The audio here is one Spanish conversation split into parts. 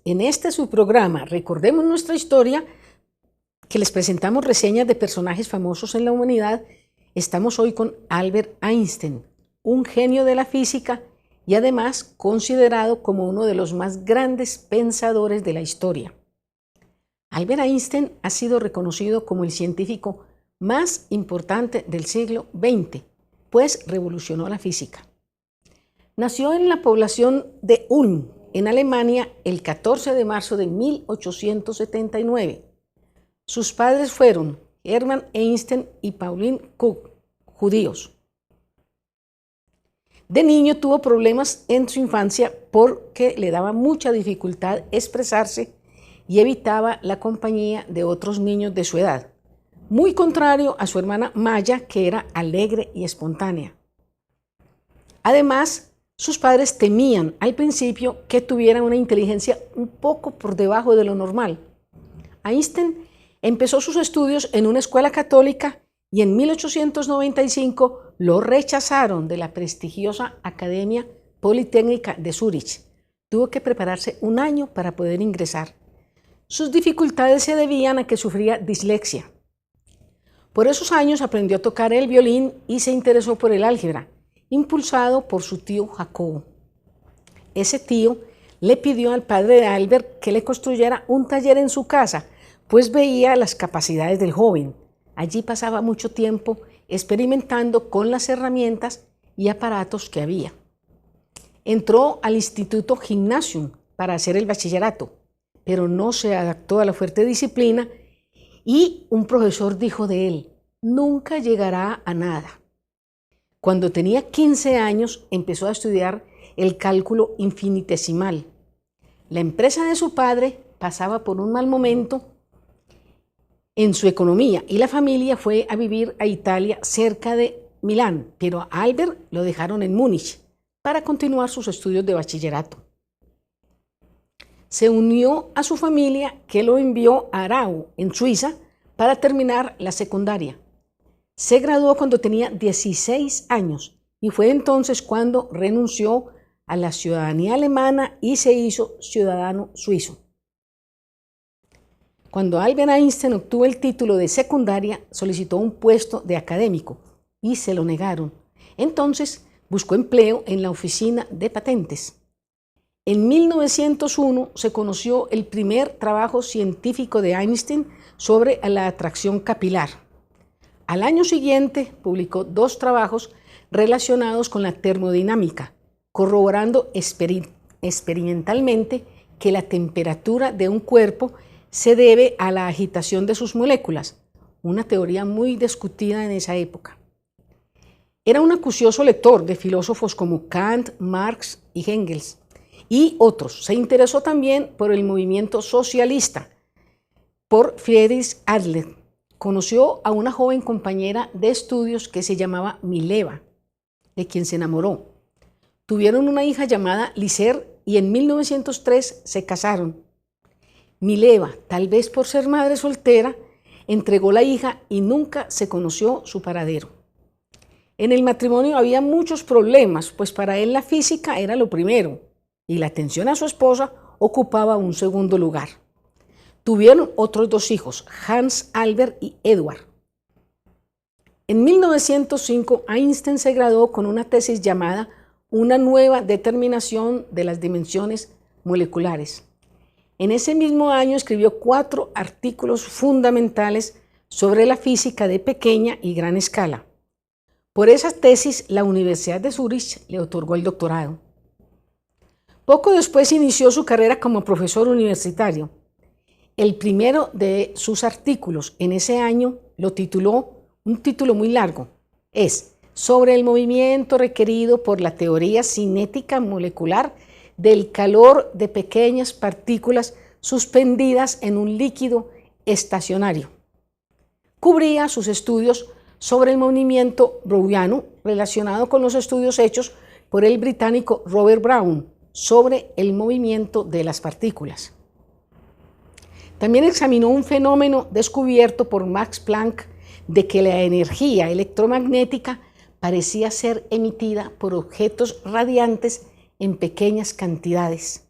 En este su programa Recordemos nuestra historia, que les presentamos reseñas de personajes famosos en la humanidad, estamos hoy con Albert Einstein, un genio de la física y además considerado como uno de los más grandes pensadores de la historia. Albert Einstein ha sido reconocido como el científico más importante del siglo XX, pues revolucionó la física. Nació en la población de Ulm, en Alemania, el 14 de marzo de 1879. Sus padres fueron Hermann Einstein y Pauline Koch, judíos. De niño tuvo problemas en su infancia porque le daba mucha dificultad expresarse y evitaba la compañía de otros niños de su edad, muy contrario a su hermana Maya, que era alegre y espontánea. Además, sus padres temían al principio que tuviera una inteligencia un poco por debajo de lo normal. Einstein empezó sus estudios en una escuela católica y en 1895 lo rechazaron de la prestigiosa Academia Politécnica de Zúrich. Tuvo que prepararse un año para poder ingresar. Sus dificultades se debían a que sufría dislexia. Por esos años aprendió a tocar el violín y se interesó por el álgebra, impulsado por su tío Jacobo. Ese tío le pidió al padre de Albert que le construyera un taller en su casa, pues veía las capacidades del joven. Allí pasaba mucho tiempo experimentando con las herramientas y aparatos que había. Entró al Instituto Gymnasium para hacer el bachillerato, pero no se adaptó a la fuerte disciplina y un profesor dijo de él: nunca llegará a nada. Cuando tenía 15 años empezó a estudiar el cálculo infinitesimal. La empresa de su padre pasaba por un mal momento en su economía y la familia fue a vivir a Italia, cerca de Milán, pero a Albert lo dejaron en Múnich para continuar sus estudios de bachillerato. Se unió a su familia, que lo envió a Aarau, en Suiza, para terminar la secundaria. Se graduó cuando tenía 16 años y fue entonces cuando renunció a la ciudadanía alemana y se hizo ciudadano suizo. Cuando Albert Einstein obtuvo el título de secundaria, solicitó un puesto de académico y se lo negaron. Entonces buscó empleo en la oficina de patentes. En 1901 se conoció el primer trabajo científico de Einstein sobre la atracción capilar. Al año siguiente publicó 2 trabajos relacionados con la termodinámica, corroborando experimentalmente que la temperatura de un cuerpo se debe a la agitación de sus moléculas, una teoría muy discutida en esa época. Era un acucioso lector de filósofos como Kant, Marx y Engels y otros. Se interesó también por el movimiento socialista, por Friedrich Adler. Conoció a una joven compañera de estudios que se llamaba Mileva, de quien se enamoró. Tuvieron una hija llamada Lizer y en 1903 se casaron. Mileva, tal vez por ser madre soltera, entregó la hija y nunca se conoció su paradero. En el matrimonio había muchos problemas, pues para él la física era lo primero y la atención a su esposa ocupaba un segundo lugar. Tuvieron otros 2 hijos, Hans Albert y Edward. En 1905, Einstein se graduó con una tesis llamada Una nueva determinación de las dimensiones moleculares. En ese mismo año escribió 4 artículos fundamentales sobre la física de pequeña y gran escala. Por esa tesis, la Universidad de Zúrich le otorgó el doctorado. Poco después inició su carrera como profesor universitario. El primero de sus artículos en ese año lo tituló, un título muy largo, es sobre el movimiento requerido por la teoría cinética molecular del calor de pequeñas partículas suspendidas en un líquido estacionario. Cubría sus estudios sobre el movimiento browniano relacionado con los estudios hechos por el británico Robert Brown sobre el movimiento de las partículas. También examinó un fenómeno descubierto por Max Planck de que la energía electromagnética parecía ser emitida por objetos radiantes en pequeñas cantidades.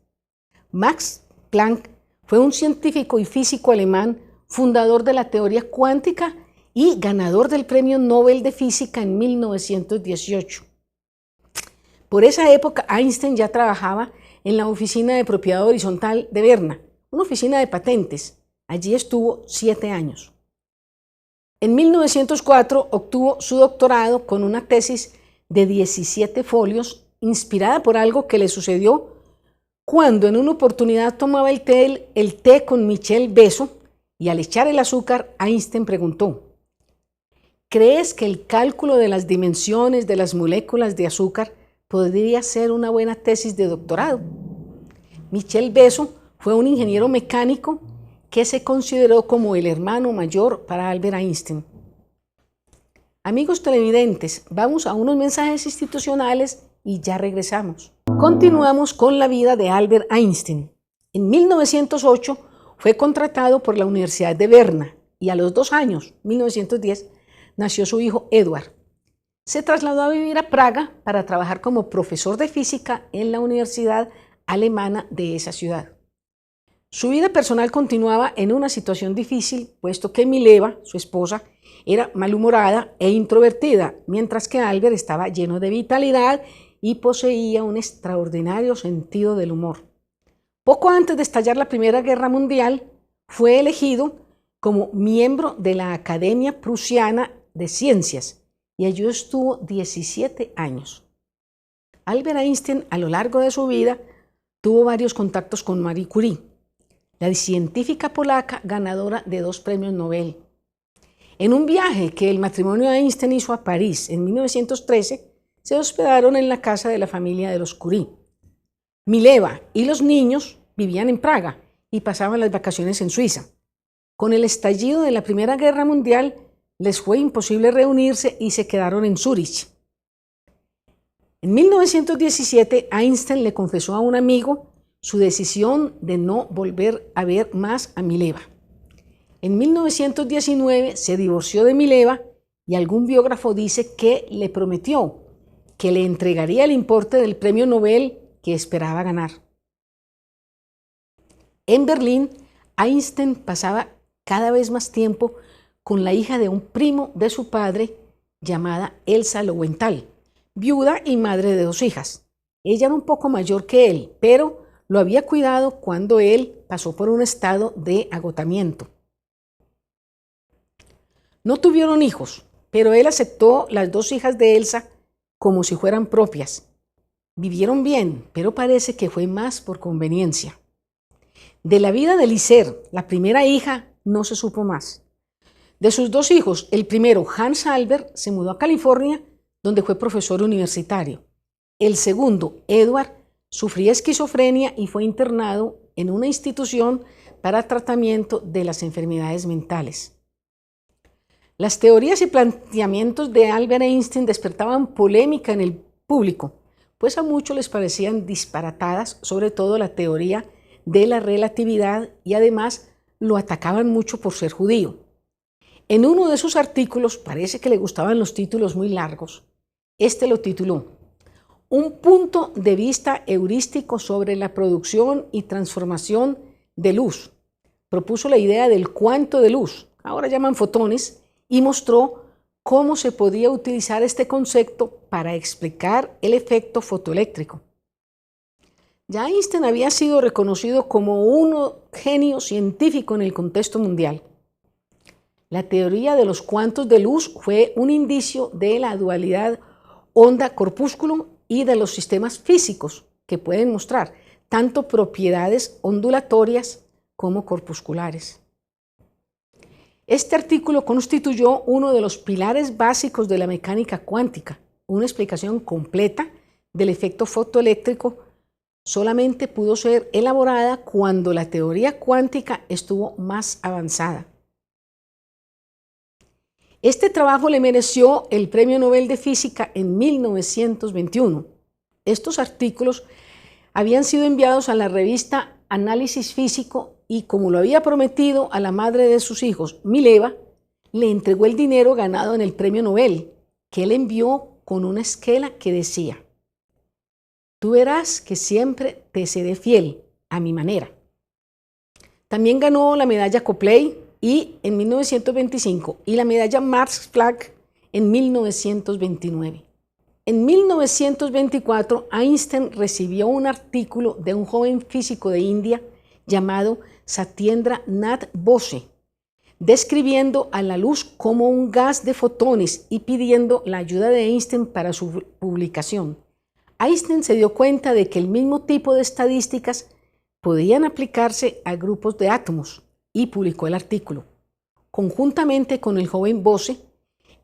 Max Planck fue un científico y físico alemán, fundador de la teoría cuántica y ganador del Premio Nobel de Física en 1918. Por esa época, Einstein ya trabajaba en la Oficina de Propiedad Horizontal de Berna, una oficina de patentes. Allí estuvo 7 años. En 1904 obtuvo su doctorado con una tesis de 17 folios, inspirada por algo que le sucedió cuando en una oportunidad tomaba el té con Michel Beso y al echar el azúcar, Einstein preguntó: ¿crees que el cálculo de las dimensiones de las moléculas de azúcar podría ser una buena tesis de doctorado? Michel Beso fue un ingeniero mecánico que se consideró como el hermano mayor para Albert Einstein. Amigos televidentes, vamos a unos mensajes institucionales y ya regresamos. Continuamos con la vida de Albert Einstein. En 1908 fue contratado por la Universidad de Berna y a los 2 años, 1910, nació su hijo Edward. Se trasladó a vivir a Praga para trabajar como profesor de física en la Universidad Alemana de esa ciudad. Su vida personal continuaba en una situación difícil, puesto que Mileva, su esposa, era malhumorada e introvertida, mientras que Albert estaba lleno de vitalidad y poseía un extraordinario sentido del humor. Poco antes de estallar la Primera Guerra Mundial, fue elegido como miembro de la Academia Prusiana de Ciencias y allí estuvo 17 años. Albert Einstein, a lo largo de su vida, tuvo varios contactos con Marie Curie, la científica polaca ganadora de 2 premios Nobel. En un viaje que el matrimonio de Einstein hizo a París en 1913, se hospedaron en la casa de la familia de los Curie. Mileva y los niños vivían en Praga y pasaban las vacaciones en Suiza. Con el estallido de la Primera Guerra Mundial, les fue imposible reunirse y se quedaron en Zúrich. En 1917, Einstein le confesó a un amigo su decisión de no volver a ver más a Mileva. En 1919 se divorció de Mileva y algún biógrafo dice que le prometió que le entregaría el importe del premio Nobel que esperaba ganar. En Berlín, Einstein pasaba cada vez más tiempo con la hija de un primo de su padre llamada Elsa Lowenthal, viuda y madre de 2 hijas. Ella era un poco mayor que él, pero lo había cuidado cuando él pasó por un estado de agotamiento. No tuvieron hijos, pero él aceptó las 2 hijas de Elsa como si fueran propias. Vivieron bien, pero parece que fue más por conveniencia. De la vida de Lizer, la primera hija, no se supo más. De sus 2 hijos, el primero, Hans Albert, se mudó a California, donde fue profesor universitario. El segundo, Edward, sufría esquizofrenia y fue internado en una institución para tratamiento de las enfermedades mentales. Las teorías y planteamientos de Albert Einstein despertaban polémica en el público, pues a muchos les parecían disparatadas, sobre todo la teoría de la relatividad, y además lo atacaban mucho por ser judío. En uno de sus artículos, parece que le gustaban los títulos muy largos, este lo tituló "Un punto de vista heurístico sobre la producción y transformación de luz". Propuso la idea del cuanto de luz, ahora llaman fotones, y mostró cómo se podía utilizar este concepto para explicar el efecto fotoeléctrico. Ya Einstein había sido reconocido como un genio científico en el contexto mundial. La teoría de los cuantos de luz fue un indicio de la dualidad onda-corpúsculo y de los sistemas físicos que pueden mostrar tanto propiedades ondulatorias como corpusculares. Este artículo constituyó uno de los pilares básicos de la mecánica cuántica, una explicación completa del efecto fotoeléctrico solamente pudo ser elaborada cuando la teoría cuántica estuvo más avanzada. Este trabajo le mereció el Premio Nobel de Física en 1921. Estos artículos habían sido enviados a la revista Análisis Físico y, como lo había prometido a la madre de sus hijos, Mileva, le entregó el dinero ganado en el Premio Nobel, que él envió con una esquela que decía: «Tú verás que siempre te seré fiel a mi manera». También ganó la medalla Copley en 1925 y la medalla Max Planck en 1929. En 1924, Einstein recibió un artículo de un joven físico de India llamado Satyendra Nath Bose, describiendo a la luz como un gas de fotones y pidiendo la ayuda de Einstein para su publicación. Einstein se dio cuenta de que el mismo tipo de estadísticas podían aplicarse a grupos de átomos y publicó el artículo, conjuntamente con el joven Bose,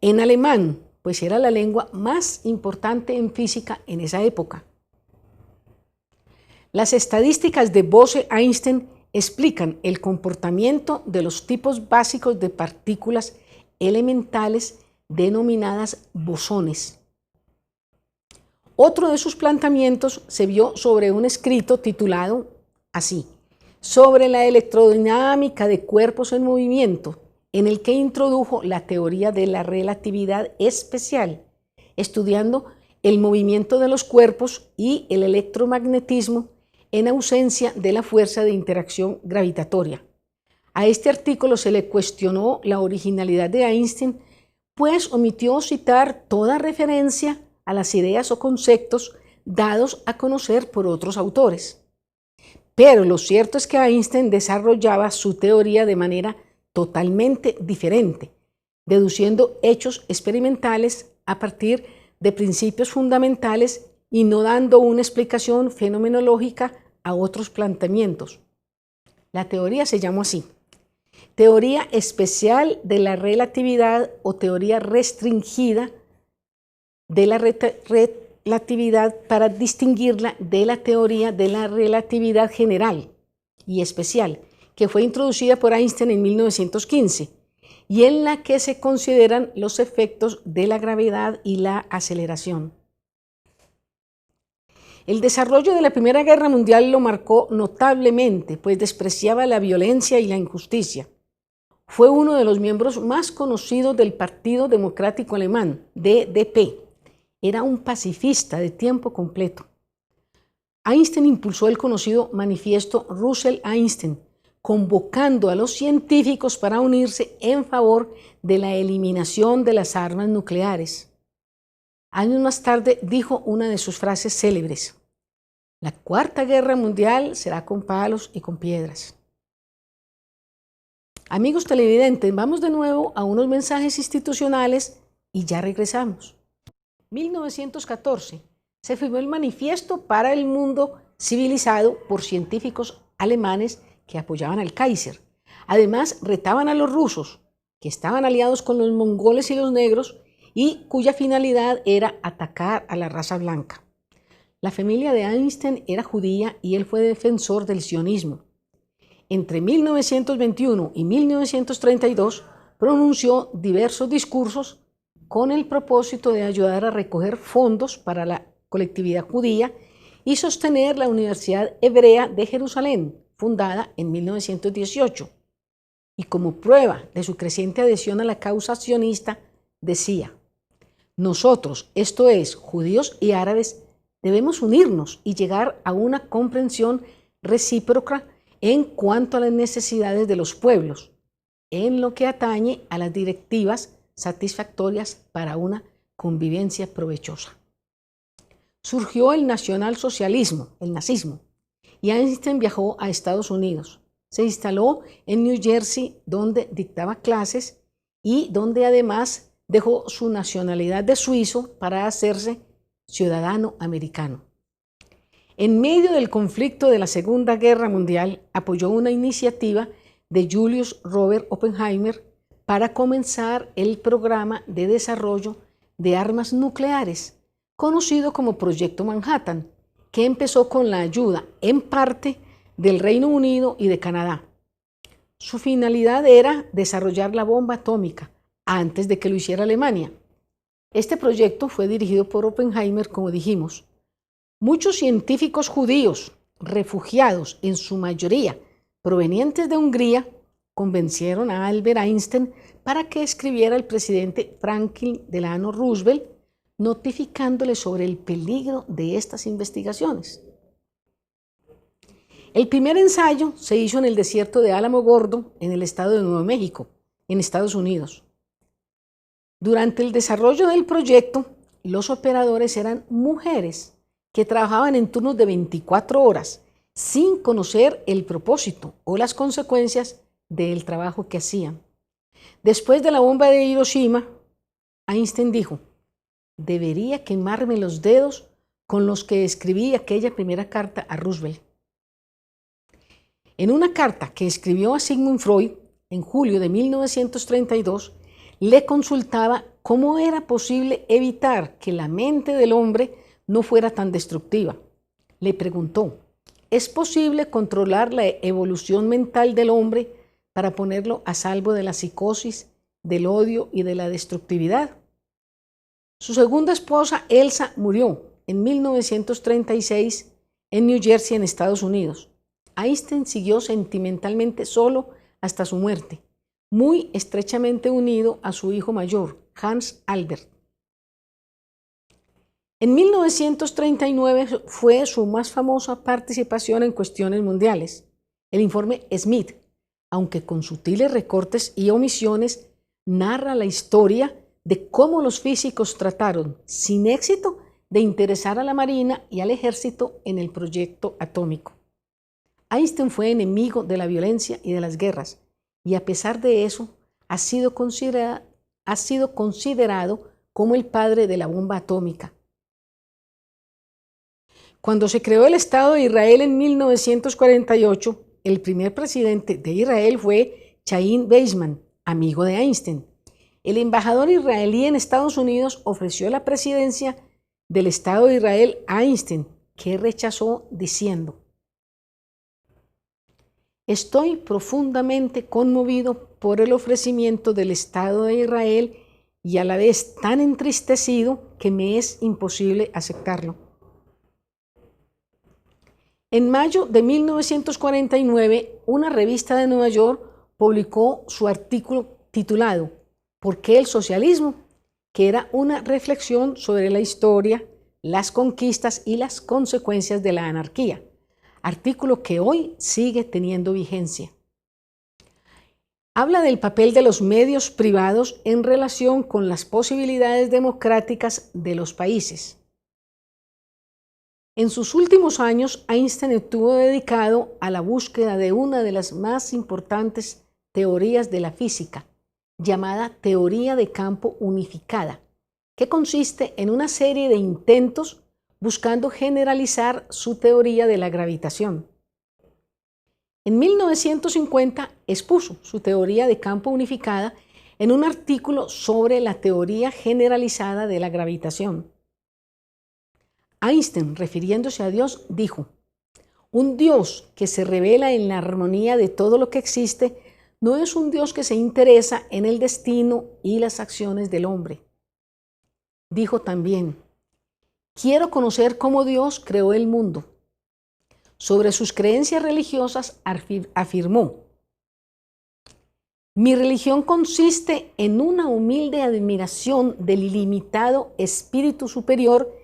en alemán, pues era la lengua más importante en física en esa época. Las estadísticas de Bose-Einstein explican el comportamiento de los tipos básicos de partículas elementales denominadas bosones. Otro de sus planteamientos se vio sobre un escrito titulado así: sobre la electrodinámica de cuerpos en movimiento, en el que introdujo la teoría de la relatividad especial, estudiando el movimiento de los cuerpos y el electromagnetismo en ausencia de la fuerza de interacción gravitatoria. A este artículo se le cuestionó la originalidad de Einstein, pues omitió citar toda referencia a las ideas o conceptos dados a conocer por otros autores. Pero lo cierto es que Einstein desarrollaba su teoría de manera totalmente diferente, deduciendo hechos experimentales a partir de principios fundamentales y no dando una explicación fenomenológica a otros planteamientos. La teoría se llamó así: teoría especial de la relatividad o teoría restringida de la relatividad, para distinguirla de la teoría de la relatividad general y especial, que fue introducida por Einstein en 1915 y en la que se consideran los efectos de la gravedad y la aceleración. El desarrollo de la Primera Guerra Mundial lo marcó notablemente, pues despreciaba la violencia y la injusticia. Fue uno de los miembros más conocidos del Partido Democrático Alemán, DDP. Era un pacifista de tiempo completo. Einstein impulsó el conocido manifiesto Russell-Einstein, convocando a los científicos para unirse en favor de la eliminación de las armas nucleares. Años más tarde dijo una de sus frases célebres: «La Cuarta Guerra Mundial será con palos y con piedras». Amigos televidentes, vamos de nuevo a unos mensajes institucionales y ya regresamos. 1914 se firmó el Manifiesto para el Mundo Civilizado por científicos alemanes que apoyaban al Kaiser. Además, retaban a los rusos, que estaban aliados con los mongoles y los negros, y cuya finalidad era atacar a la raza blanca. La familia de Einstein era judía y él fue defensor del sionismo. Entre 1921 y 1932 pronunció diversos discursos con el propósito de ayudar a recoger fondos para la colectividad judía y sostener la Universidad Hebrea de Jerusalén, fundada en 1918. Y como prueba de su creciente adhesión a la causa sionista, decía: «Nosotros, esto es, judíos y árabes, debemos unirnos y llegar a una comprensión recíproca en cuanto a las necesidades de los pueblos, en lo que atañe a las directivas satisfactorias para una convivencia provechosa». Surgió el nacionalsocialismo, el nazismo, y Einstein viajó a Estados Unidos. Se instaló en New Jersey, donde dictaba clases y donde además dejó su nacionalidad de suizo para hacerse ciudadano americano. En medio del conflicto de la Segunda Guerra Mundial, apoyó una iniciativa de Julius Robert Oppenheimer para comenzar el programa de desarrollo de armas nucleares, conocido como Proyecto Manhattan, que empezó con la ayuda, en parte, del Reino Unido y de Canadá. Su finalidad era desarrollar la bomba atómica antes de que lo hiciera Alemania. Este proyecto fue dirigido por Oppenheimer, como dijimos. Muchos científicos judíos, refugiados en su mayoría provenientes de Hungría, convencieron a Albert Einstein para que escribiera al presidente Franklin Delano Roosevelt, notificándole sobre el peligro de estas investigaciones. El primer ensayo se hizo en el desierto de Álamo Gordo, en el estado de Nuevo México, en Estados Unidos. Durante el desarrollo del proyecto, los operadores eran mujeres que trabajaban en turnos de 24 horas, sin conocer el propósito o las consecuencias del trabajo que hacían. Después de la bomba de Hiroshima, Einstein dijo: debería quemarme los dedos con los que escribí aquella primera carta a Roosevelt. En una carta que escribió a Sigmund Freud en julio de 1932, le consultaba cómo era posible evitar que la mente del hombre no fuera tan destructiva. Le preguntó: ¿es posible controlar la evolución mental del hombre para ponerlo a salvo de la psicosis, del odio y de la destructividad? Su segunda esposa, Elsa, murió en 1936 en New Jersey, en Estados Unidos. Einstein siguió sentimentalmente solo hasta su muerte, muy estrechamente unido a su hijo mayor, Hans Albert. En 1939 fue su más famosa participación en cuestiones mundiales, el informe Smith, aunque con sutiles recortes y omisiones, narra la historia de cómo los físicos trataron, sin éxito, de interesar a la Marina y al Ejército en el proyecto atómico. Einstein fue enemigo de la violencia y de las guerras, y a pesar de eso, ha sido considerado como el padre de la bomba atómica. Cuando se creó el Estado de Israel en 1948, el primer presidente de Israel fue Chaim Weizmann, amigo de Einstein. El embajador israelí en Estados Unidos ofreció la presidencia del Estado de Israel a Einstein, que rechazó diciendo: estoy profundamente conmovido por el ofrecimiento del Estado de Israel y a la vez tan entristecido que me es imposible aceptarlo. En mayo de 1949, una revista de Nueva York publicó su artículo titulado ¿Por qué el socialismo?, que era una reflexión sobre la historia, las conquistas y las consecuencias de la anarquía, artículo que hoy sigue teniendo vigencia. Habla del papel de los medios privados en relación con las posibilidades democráticas de los países. En sus últimos años, Einstein estuvo dedicado a la búsqueda de una de las más importantes teorías de la física, llamada teoría de campo unificada, que consiste en una serie de intentos buscando generalizar su teoría de la gravitación. En 1950 expuso su teoría de campo unificada en un artículo sobre la teoría generalizada de la gravitación. Einstein, refiriéndose a Dios, dijo: un Dios que se revela en la armonía de todo lo que existe no es un Dios que se interesa en el destino y las acciones del hombre. Dijo también: quiero conocer cómo Dios creó el mundo. Sobre sus creencias religiosas afirmó: mi religión consiste en una humilde admiración del ilimitado espíritu superior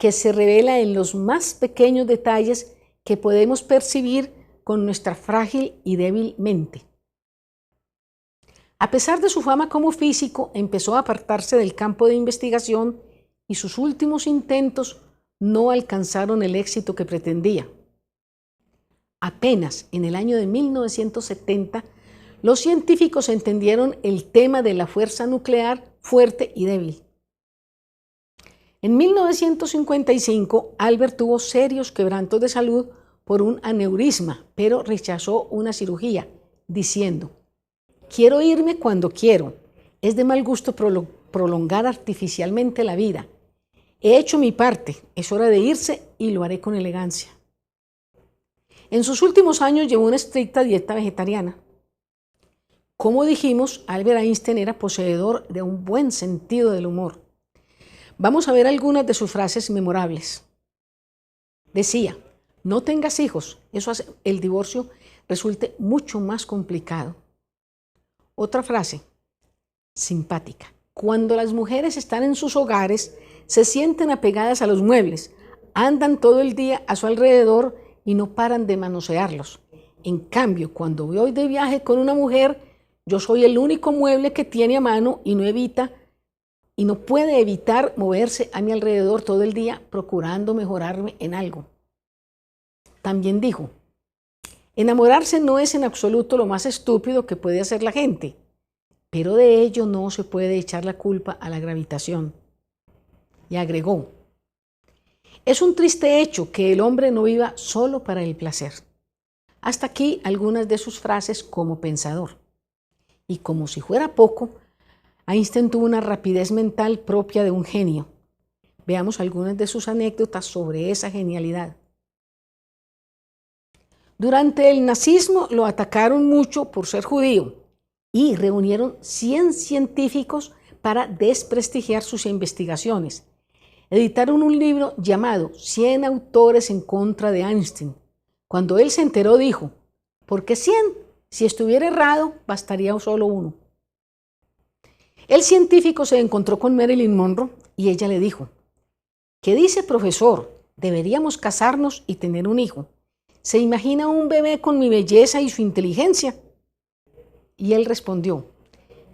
que se revela en los más pequeños detalles que podemos percibir con nuestra frágil y débil mente. A pesar de su fama como físico, empezó a apartarse del campo de investigación y sus últimos intentos no alcanzaron el éxito que pretendía. Apenas en el año de 1970, los científicos entendieron el tema de la fuerza nuclear fuerte y débil. En 1955, Albert tuvo serios quebrantos de salud por un aneurisma, pero rechazó una cirugía, diciendo: quiero irme cuando quiero. Es de mal gusto prolongar artificialmente la vida. He hecho mi parte, es hora de irse y lo haré con elegancia. En sus últimos años llevó una estricta dieta vegetariana. Como dijimos, Albert Einstein era poseedor de un buen sentido del humor. Vamos a ver algunas de sus frases memorables. Decía, no tengas hijos, eso hace el divorcio resulte mucho más complicado. Otra frase, simpática. Cuando las mujeres están en sus hogares, se sienten apegadas a los muebles, andan todo el día a su alrededor y no paran de manosearlos. En cambio, cuando voy de viaje con una mujer, yo soy el único mueble que tiene a mano y no puede evitar moverse a mi alrededor todo el día procurando mejorarme en algo. También dijo, enamorarse no es en absoluto lo más estúpido que puede hacer la gente, pero de ello no se puede echar la culpa a la gravitación. Y agregó, es un triste hecho que el hombre no viva solo para el placer. Hasta aquí algunas de sus frases como pensador. Y como si fuera poco, Einstein tuvo una rapidez mental propia de un genio. Veamos algunas de sus anécdotas sobre esa genialidad. Durante el nazismo lo atacaron mucho por ser judío y reunieron 100 científicos para desprestigiar sus investigaciones. Editaron un libro llamado 100 autores en contra de Einstein. Cuando él se enteró dijo, ¿por qué 100? Si estuviera errado, bastaría solo uno. El científico se encontró con Marilyn Monroe y ella le dijo, ¿qué dice, profesor? Deberíamos casarnos y tener un hijo. ¿Se imagina un bebé con mi belleza y su inteligencia? Y él respondió,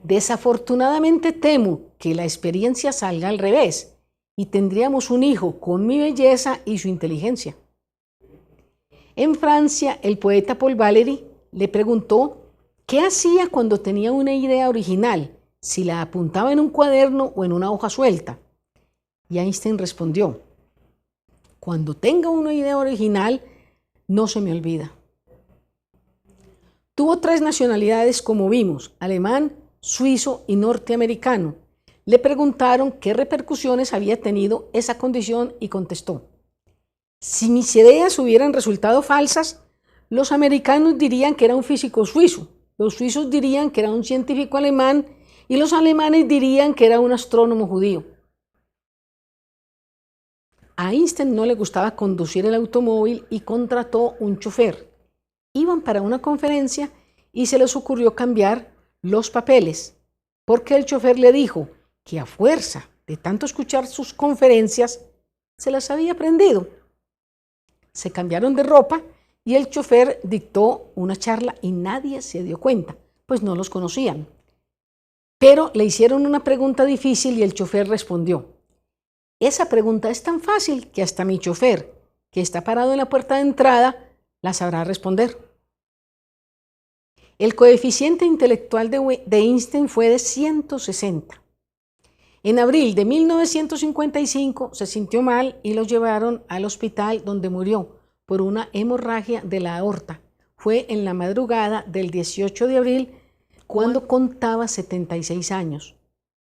desafortunadamente temo que la experiencia salga al revés y tendríamos un hijo con mi belleza y su inteligencia. En Francia, el poeta Paul Valéry le preguntó qué hacía cuando tenía una idea original, si la apuntaba en un cuaderno o en una hoja suelta. Y Einstein respondió, cuando tenga una idea original, no se me olvida. Tuvo 3 nacionalidades como vimos, alemán, suizo y norteamericano. Le preguntaron qué repercusiones había tenido esa condición y contestó, si mis ideas hubieran resultado falsas, los americanos dirían que era un físico suizo, los suizos dirían que era un científico alemán y los alemanes dirían que era un astrónomo judío. A Einstein no le gustaba conducir el automóvil y contrató un chofer. Iban para una conferencia y se les ocurrió cambiar los papeles, porque el chofer le dijo que a fuerza de tanto escuchar sus conferencias, se las había aprendido. Se cambiaron de ropa y el chofer dictó una charla y nadie se dio cuenta, pues no los conocían. Pero le hicieron una pregunta difícil y el chofer respondió, esa pregunta es tan fácil que hasta mi chofer, que está parado en la puerta de entrada, la sabrá responder. El coeficiente intelectual de Einstein fue de 160. En abril de 1955 se sintió mal y lo llevaron al hospital donde murió por una hemorragia de la aorta. Fue en la madrugada del 18 de abril cuando contaba 76 años.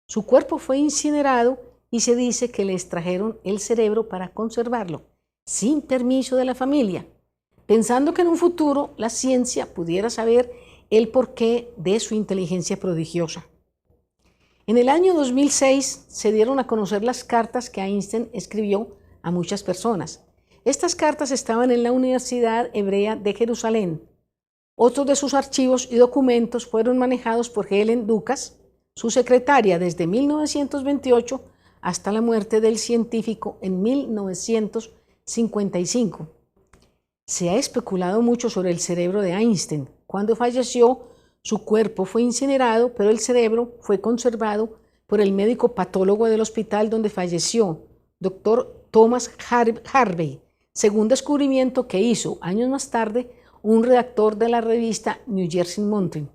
Su cuerpo fue incinerado y se dice que le extrajeron el cerebro para conservarlo, sin permiso de la familia, pensando que en un futuro la ciencia pudiera saber el porqué de su inteligencia prodigiosa. En el año 2006 se dieron a conocer las cartas que Einstein escribió a muchas personas. Estas cartas estaban en la Universidad Hebrea de Jerusalén. Otros de sus archivos y documentos fueron manejados por Helen Dukas, su secretaria desde 1928 hasta la muerte del científico en 1955. Se ha especulado mucho sobre el cerebro de Einstein. Cuando falleció, su cuerpo fue incinerado, pero el cerebro fue conservado por el médico patólogo del hospital donde falleció, Dr. Thomas Harvey, según descubrimiento que hizo años más tarde un redactor de la revista New Jersey Monthly.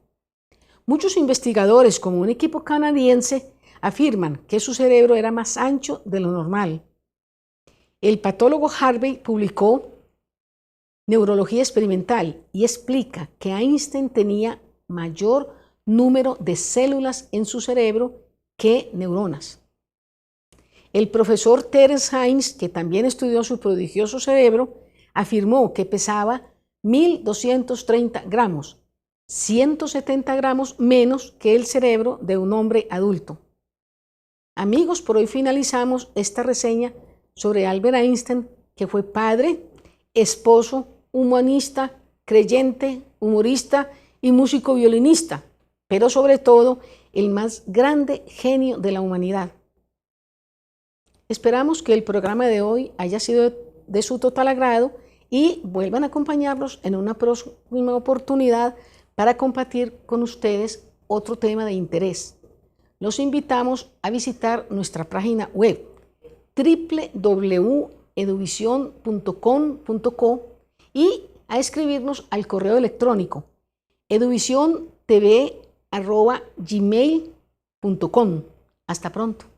Muchos investigadores, como un equipo canadiense, afirman que su cerebro era más ancho de lo normal. El patólogo Harvey publicó Neurología Experimental y explica que Einstein tenía mayor número de células en su cerebro que neuronas. El profesor Terence Hines, que también estudió su prodigioso cerebro, afirmó que pesaba 1.230 gramos, 170 gramos menos que el cerebro de un hombre adulto. Amigos, por hoy finalizamos esta reseña sobre Albert Einstein, que fue padre, esposo, humanista, creyente, humorista y músico violinista, pero sobre todo el más grande genio de la humanidad. Esperamos que el programa de hoy haya sido de su total agrado y vuelvan a acompañarnos en una próxima oportunidad para compartir con ustedes otro tema de interés. Los invitamos a visitar nuestra página web www.eduvision.com.co y a escribirnos al correo electrónico eduvisiontv@gmail.com. Hasta pronto.